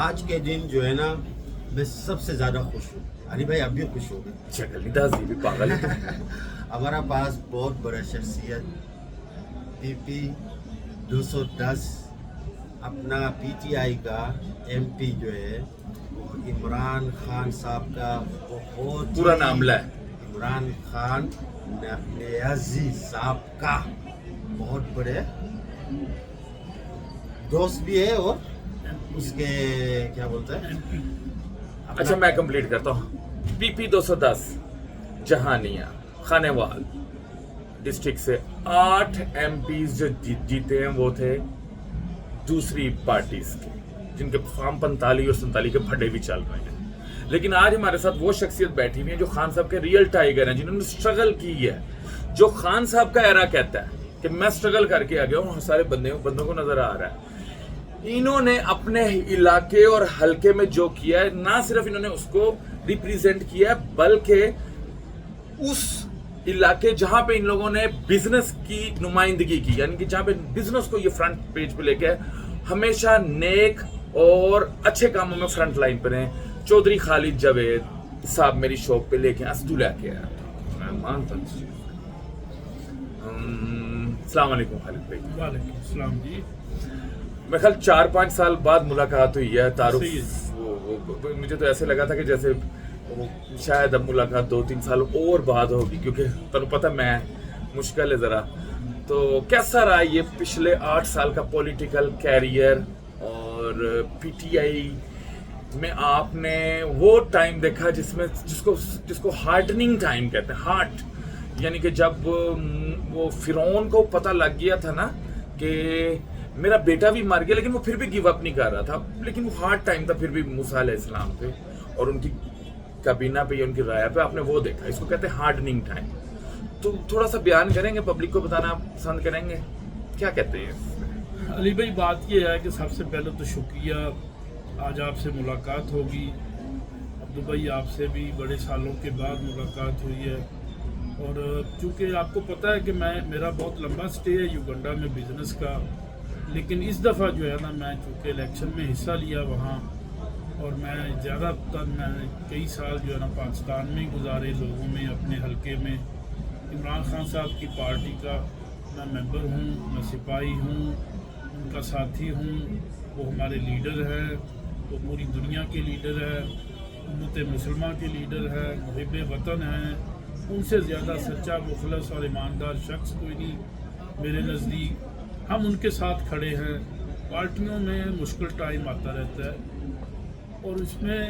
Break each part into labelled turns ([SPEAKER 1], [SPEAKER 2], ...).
[SPEAKER 1] آج کے دن جو ہے نا میں سب سے زیادہ خوش ہوں. علی بھائی آپ بھی خوش ہو گئے.
[SPEAKER 2] شکل بھی پاگل ہے.
[SPEAKER 1] ہمارا پاس بہت بڑا شخصیت پی پی 210 اپنا پی ٹی آئی کا ایم پی جو ہے وہ عمران خان صاحب کا بہت
[SPEAKER 2] پورا نام ہے
[SPEAKER 1] عمران خان نیازی صاحب کا بہت بڑے دوست بھی ہے اور اس کے کیا بولتا ہے.
[SPEAKER 2] اچھا میں کمپلیٹ کرتا ہوں. پی پی 210 جہانیہ خانیوال ڈسٹرکٹ سے 8 ایم پیز جو جیتے ہیں وہ تھے دوسری پارٹیز کے جن کے فارم 45 اور 47 کے پھڈے بھی چل رہے ہیں. لیکن آج ہمارے ساتھ وہ شخصیت بیٹھی ہوئی ہے جو خان صاحب کے ریئل ٹائیگر ہیں, جنہوں نے اسٹرگل کی ہے. جو خان صاحب کا ایرا کہتا ہے کہ میں اسٹرگل کر کے آ گیا ہوں, سارے بندوں کو نظر آ رہا ہے. انہوں نے اپنے علاقے اور حلقے میں جو کیا ہے, نہ صرف انہوں نے اس کو ریپریزنٹ کیا ہے بلکہ اس علاقے جہاں پہ ان لوگوں نے بزنس کی نمائندگی کی, یعنی کہ جہاں پہ بزنس کو یہ فرنٹ پیج پہ لے کے ہمیشہ نیک اور اچھے کاموں میں فرنٹ لائن پہ رہے. چودھری خالد جاوید صاحب میری شاپ پہ لے کے اسدو لے کے آیا, میں مانتا ہوں. السلام علیکم خالد بھائی.
[SPEAKER 3] وعلیکم السلام جی.
[SPEAKER 2] میں خیال 4-5 سال بعد ملاقات ہوئی ہے. تعارف مجھے تو ایسے لگا تھا کہ جیسے شاید اب ملاقات 2-3 سال اور بعد ہوگی, کیونکہ تمہیں پتہ میں مشکل ہے ذرا. تو کیسا رہا یہ پچھلے 8 سال کا پولیٹیکل کیریئر, اور پی ٹی آئی میں آپ نے وہ ٹائم دیکھا جس کو ہارٹننگ ٹائم کہتے ہیں. ہارٹ یعنی کہ جب وہ فرعون کو پتہ لگ گیا تھا نا کہ میرا بیٹا بھی مر گیا, لیکن وہ پھر بھی گیو اپ نہیں کر رہا تھا. لیکن وہ ہارڈ ٹائم تھا پھر بھی موسیٰ علیہ السلام پہ اور ان کی کابینہ پہ یا ان کی رائے پہ آپ نے وہ دیکھا. اس کو کہتے ہیں ہارڈننگ ٹائم. تو تھوڑا سا بیان کریں گے, پبلک کو بتانا پسند کریں گے, کیا کہتے ہیں؟
[SPEAKER 3] علی بھائی بات یہ ہے کہ سب سے پہلے تو شکریہ, آج آپ سے ملاقات ہوگی. عبدو بھائی آپ سے بھی بڑے سالوں کے بعد ملاقات ہوئی ہے, اور چونکہ آپ کو پتہ ہے کہ میرا بہت لمبا سٹے ہے یوگنڈا میں بزنس کا, لیکن اس دفعہ جو ہے نا میں چونکہ الیکشن میں حصہ لیا وہاں, اور میں زیادہ تر میں نے کئی سال جو ہے نا پاکستان میں گزارے, لوگوں میں اپنے حلقے میں. عمران خان صاحب کی پارٹی کا میں ممبر ہوں, میں سپاہی ہوں, ان کا ساتھی ہوں. وہ ہمارے لیڈر ہیں, وہ پوری دنیا کے لیڈر ہیں, امت مسلمہ کے لیڈر ہیں, محب وطن ہیں. ان سے زیادہ سچا, مخلص اور ایماندار شخص کوئی نہیں میرے نزدیک. ہم ان کے ساتھ کھڑے ہیں. پارٹیوں میں مشکل ٹائم آتا رہتا ہے, اور اس میں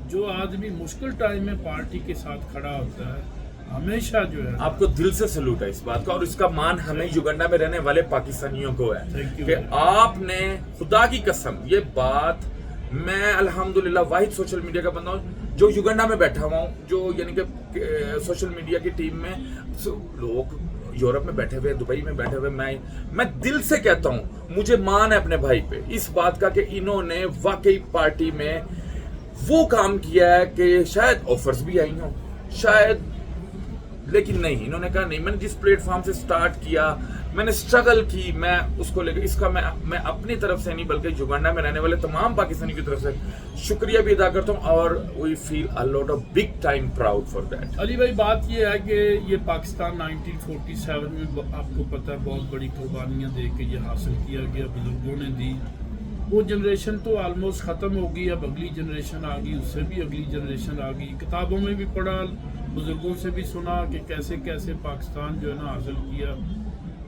[SPEAKER 3] جو آدمی مشکل ٹائم میں پارٹی کے ساتھ کھڑا ہوتا ہے ہمیشہ جو ہے
[SPEAKER 2] آپ کو دل سے سلوٹ ہے اس بات کا, اور اس کا مان ہمیں یوگنڈا میں رہنے والے پاکستانیوں کو ہے کہ آپ نے خدا کی قسم, یہ بات میں الحمدللہ واحد سوشل میڈیا کا بندہ ہوں جو یوگنڈا میں بیٹھا ہوا ہوں, جو یعنی کہ سوشل میڈیا کی ٹیم میں لوگ یورپ میں بیٹھے ہوئے, دبئی میں بیٹھے ہوئے, میں دل سے کہتا ہوں مجھے مان ہے اپنے بھائی پہ اس بات کا کہ انہوں نے واقعی پارٹی میں وہ کام کیا ہے کہ شاید آفرز بھی آئی ہوں شاید, لیکن نہیں, انہوں نے کہا نہیں, میں نے جس پلیٹ فارم سے سٹارٹ کیا, میں نے سٹرگل کی, میں اس کو لے کے اس کا میں اپنی طرف سے نہیں بلکہ یوگنڈا میں رہنے والے تمام پاکستانی کی طرف سے شکریہ بھی ادا کرتا ہوں, اور we feel a lot of big time proud for that.
[SPEAKER 3] Ali بھائی بات یہ ہے کہ یہ پاکستان 1947 میں آپ کو پتہ ہے بہت بڑی قربانیاں دے کے یہ حاصل کیا گیا, بزرگوں نے دی. وہ جنریشن تو آلموسٹ ختم ہو گئی, اب اگلی جنریشن آ گئی, اس سے بھی اگلی جنریشن آ گئی. کتابوں میں بھی پڑھا, بزرگوں سے بھی سنا کہ کیسے کیسے پاکستان جو ہے نا حاصل کیا.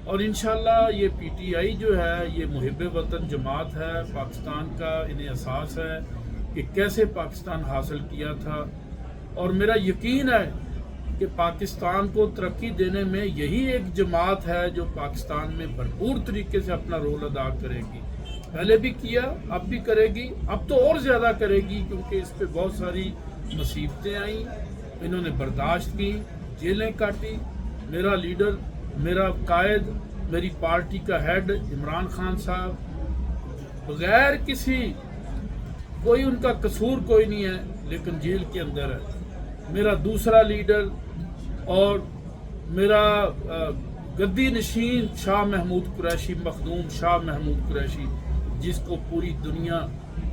[SPEAKER 3] اور انشاءاللہ یہ پی ٹی آئی جو ہے یہ محب وطن جماعت ہے, پاکستان کا انہیں احساس ہے کہ کیسے پاکستان حاصل کیا تھا, اور میرا یقین ہے کہ پاکستان کو ترقی دینے میں یہی ایک جماعت ہے جو پاکستان میں بھرپور طریقے سے اپنا رول ادا کرے گی. پہلے بھی کیا, اب بھی کرے گی, اب تو اور زیادہ کرے گی, کیونکہ اس پہ بہت ساری مصیبتیں آئیں, انہوں نے برداشت کی, جیلیں کاٹی. میرا لیڈر, میرا قائد, میری پارٹی کا ہیڈ عمران خان صاحب بغیر کسی کوئی ان کا قصور کوئی نہیں ہے, لیکن جیل کے اندر ہے. میرا دوسرا لیڈر اور میرا گدی نشین شاہ محمود قریشی, مخدوم شاہ محمود قریشی, جس کو پوری دنیا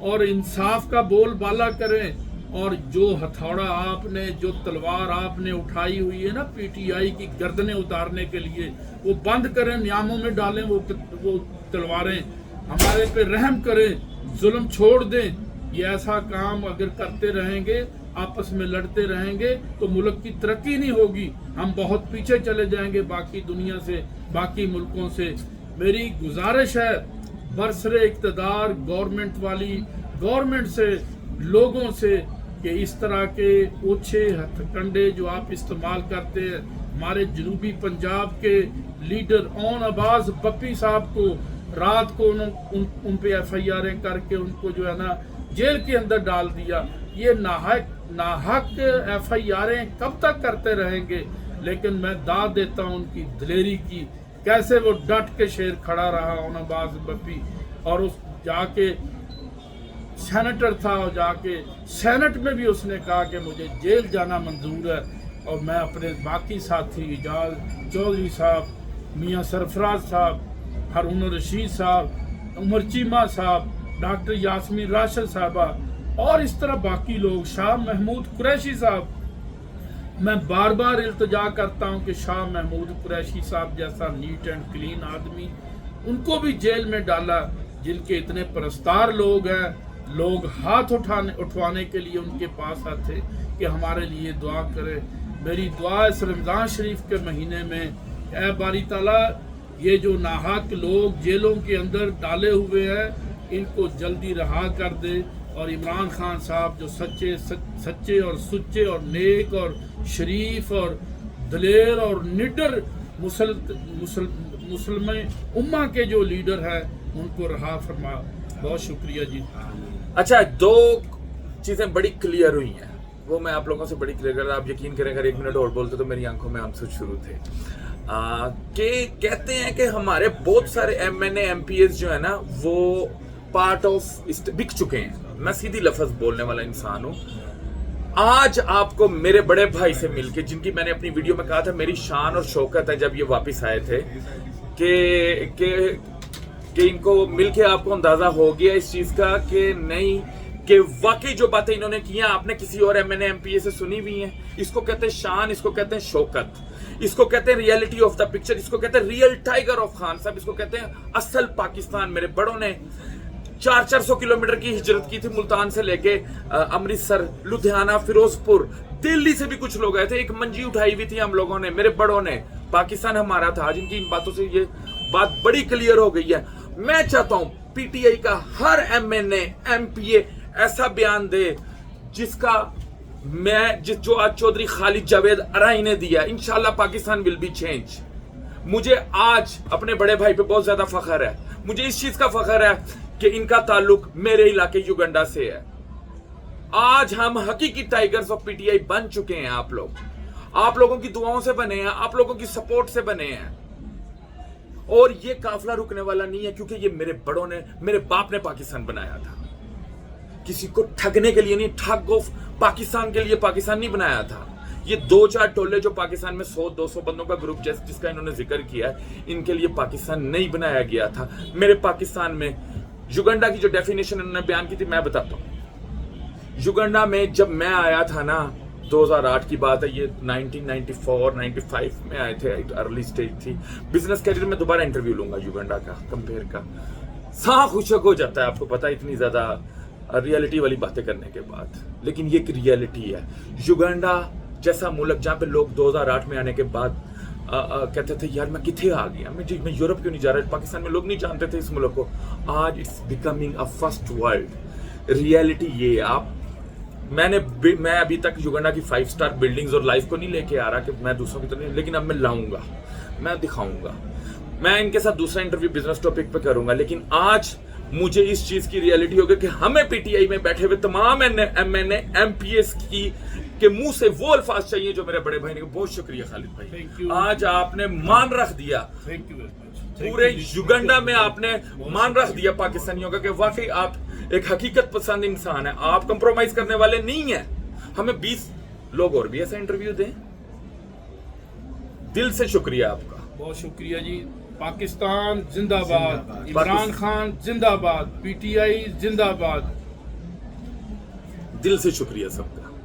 [SPEAKER 3] اور انصاف کا بول بالا کریں، اور جو ہتھوڑا آپ نے، جو تلوار آپ نے اٹھائی ہوئی ہے نا پی ٹی آئی کی گردنیں اتارنے کے لیے، وہ بند کریں، نیاموں میں ڈالیں وہ تلواریں، ہمارے پہ رحم کریں، ظلم چھوڑ دیں۔ یہ ایسا کام اگر کرتے رہیں گے، آپس میں لڑتے رہیں گے تو ملک کی ترقی نہیں ہوگی، ہم بہت پیچھے چلے جائیں گے باقی دنیا سے، باقی ملکوں سے۔ میری گزارش ہے برسر اقتدار گورنمنٹ سے، لوگوں سے، کہ اس طرح کے اوچھے ہتھ کنڈے جو آپ استعمال کرتے ہیں، ہمارے جنوبی پنجاب کے لیڈر اون عباس بپی صاحب کو رات کو ان پہ ایف آئی آریں کر کے ان کو جو ہے نا جیل کے اندر ڈال دیا۔ یہ ناحق ایف آئی آریں کب تک کرتے رہیں گے؟ لیکن میں داد دیتا ہوں ان کی دلیری کی، کیسے وہ ڈٹ کے شیر کھڑا رہا اون عباس بپی، اور اس جا کے سینیٹر تھا، اور جا کے سینٹ میں بھی اس نے کہا کہ مجھے جیل جانا منظور ہے۔ اور میں اپنے باقی ساتھی اجاز چودھری صاحب، میاں سرفراز صاحب، ہارون رشید صاحب، عمر چیمہ صاحب، ڈاکٹر یاسمین راشد صاحبہ، اور اس طرح باقی لوگ، شاہ محمود قریشی صاحب، میں بار بار التجا کرتا ہوں کہ شاہ محمود قریشی صاحب جیسا نیٹ اینڈ کلین آدمی، ان کو بھی جیل میں ڈالا، جن کے اتنے پرستار لوگ ہیں، لوگ ہاتھ اٹھوانے کے لیے ان کے پاس آتے کہ ہمارے لیے دعا کرے۔ میری دعا اس رمضان شریف کے مہینے میں، اے باری تعالیٰ، یہ جو ناحق لوگ جیلوں کے اندر ڈالے ہوئے ہیں ان کو جلدی رہا کر دے، اور عمران خان صاحب جو سچے اور سچے اور نیک اور شریف اور دلیر اور نڈر مسلم امہ کے جو لیڈر ہیں ان کو رہا فرما۔ بہت شکریہ جی۔
[SPEAKER 2] اچھا، دو چیزیں بڑی کلیئر ہوئی ہیں، وہ میں آپ لوگوں سے بڑی کلیئر کر رہا ہوں۔ آپ یقین کریں اگر 1 منٹ اور بولتے تو میری آنکھوں میں آنسو شروع تھے، کہ کہتے ہیں کہ ہمارے بہت سارے M N A M P S جو ہے نا وہ پارٹ آف بک چکے ہیں۔ میں سیدھی لفظ بولنے والا انسان ہوں۔ آج آپ کو میرے بڑے بھائی سے مل کے، جن کی میں نے اپنی ویڈیو میں کہا تھا میری شان اور شوکت ہے جب یہ واپس آئے تھے، کہ ان کو مل کے آپ کو اندازہ ہو گیا اس چیز کا کہ نہیں، کہ واقعی جو باتیں انہوں نے کی ہیں آپ نے کسی اور M N A M P A سے سنی بھی ہیں۔ اس کو کہتے ہیں شان، اس کو کہتے ہیں شوکت، اس کو کہتے ہیں ریئلٹی آف دا پکچر، اس کو کہتے ہیں ریئل ٹائیگر آف خان صاحب، اس کو کہتے ہیں اصل پاکستان۔ میرے بڑوں نے 400 کلومیٹر کی ہجرت کی تھی ملتان سے لے کے امرتسر، لدھیانہ، فیروز پور، دلی سے بھی کچھ لوگ آئے تھے، ایک منجی اٹھائی ہوئی تھی ہم لوگوں نے، میرے بڑوں نے۔ پاکستان ہمارا تھا۔ آج ان کی ان باتوں سے یہ بات بڑی کلیئر ہو گئی ہے۔ میں چاہتا ہوں پی ٹی آئی کا ہر M N A M P A ایسا بیان دے جس کا جو آج چودھری خالد جاوید ارائی نے دیا۔ انشاءاللہ پاکستان ول بی چینج۔ مجھے آج اپنے بڑے بھائی پہ بہت زیادہ فخر ہے، مجھے اس چیز کا فخر ہے کہ ان کا تعلق میرے علاقے یوگنڈا سے ہے۔ آج ہم حقیقی tigers of P T I بن چکے ہیں۔ آپ لوگوں کی دعاؤں سے بنے ہیں، آپ لوگوں کی سپورٹ سے بنے ہیں، اور یہ قافلہ رکنے والا نہیں ہے، کیونکہ یہ میرے بڑوں نے، میرے باپ نے پاکستان بنایا تھا۔ کسی کو ٹھگنے کے لیے نہیں، ٹھگ آف پاکستان کے لیے پاکستان نہیں بنایا تھا۔ یہ 2-4 ٹولے جو پاکستان میں 100-200 بندوں کا گروپ جس کا انہوں نے ذکر کیا ہے، ان کے لیے پاکستان نہیں بنایا گیا تھا۔ میرے پاکستان میں یوگنڈا کی جو ڈیفینیشن انہوں نے بیان کی تھی میں بتاتا ہوں۔ یوگنڈا میں جب میں آیا تھا نا، 2008 کی بات ہے، یہ 1994-95 میں آئے تھے، ارلی سٹیج تھی بزنس کیریئر میں۔ دوبارہ انٹرویو لوں گا یوگنڈا کا کمپیئر کا، ساں خوشک ہو جاتا ہے آپ کو پتا، اتنی زیادہ ریئلٹی والی باتیں کرنے کے بعد، لیکن یہ ایک ریئلٹی ہے۔ یوگنڈا جیسا ملک جہاں پہ لوگ 2008 میں آنے کے بعد کہتے تھے یار میں کتنے آ گیا، میں یورپ کیوں نہیں جا رہا، پاکستان میں لوگ نہیں جانتے تھے اس ملک کو۔ آج it's becoming a first world. Reality یہ آپ، میں ابھی تک یوگنڈا کی 5 سٹار بلڈنگز اور لائف کو نہیں لے کے آ رہا کہ میں دوسروں کی طرح، لیکن اب میں لاؤں گا، میں دکھاؤں گا، میں ان کے ساتھ دوسرا انٹرویو بزنس ٹاپک پہ کروں گا۔ لیکن آج مجھے اس چیز کی ریئلٹی ہوگی کہ ہمیں پی ٹی آئی میں بیٹھے ہوئے تمام M N A M P S کے منہ سے وہ الفاظ چاہیے جو میرے بڑے بھائی نے۔ بہت شکریہ خالد بھائی، آج آپ نے مان رکھ دیا، پورے یوگنڈا میں آپ نے مان رکھ دیا پاکستانیوں کا کہ واقعی آپ ایک حقیقت پسند انسان ہیں، آپ کمپرومائز کرنے والے نہیں ہیں۔ ہمیں 20 لوگ اور بھی ایسا انٹرویو دیں۔ دل سے شکریہ آپ کا،
[SPEAKER 3] بہت شکریہ جی۔ پاکستان زندہ باد، عمران خان زندہ باد، پی ٹی آئی زندہ باد،
[SPEAKER 2] دل سے شکریہ سب کا.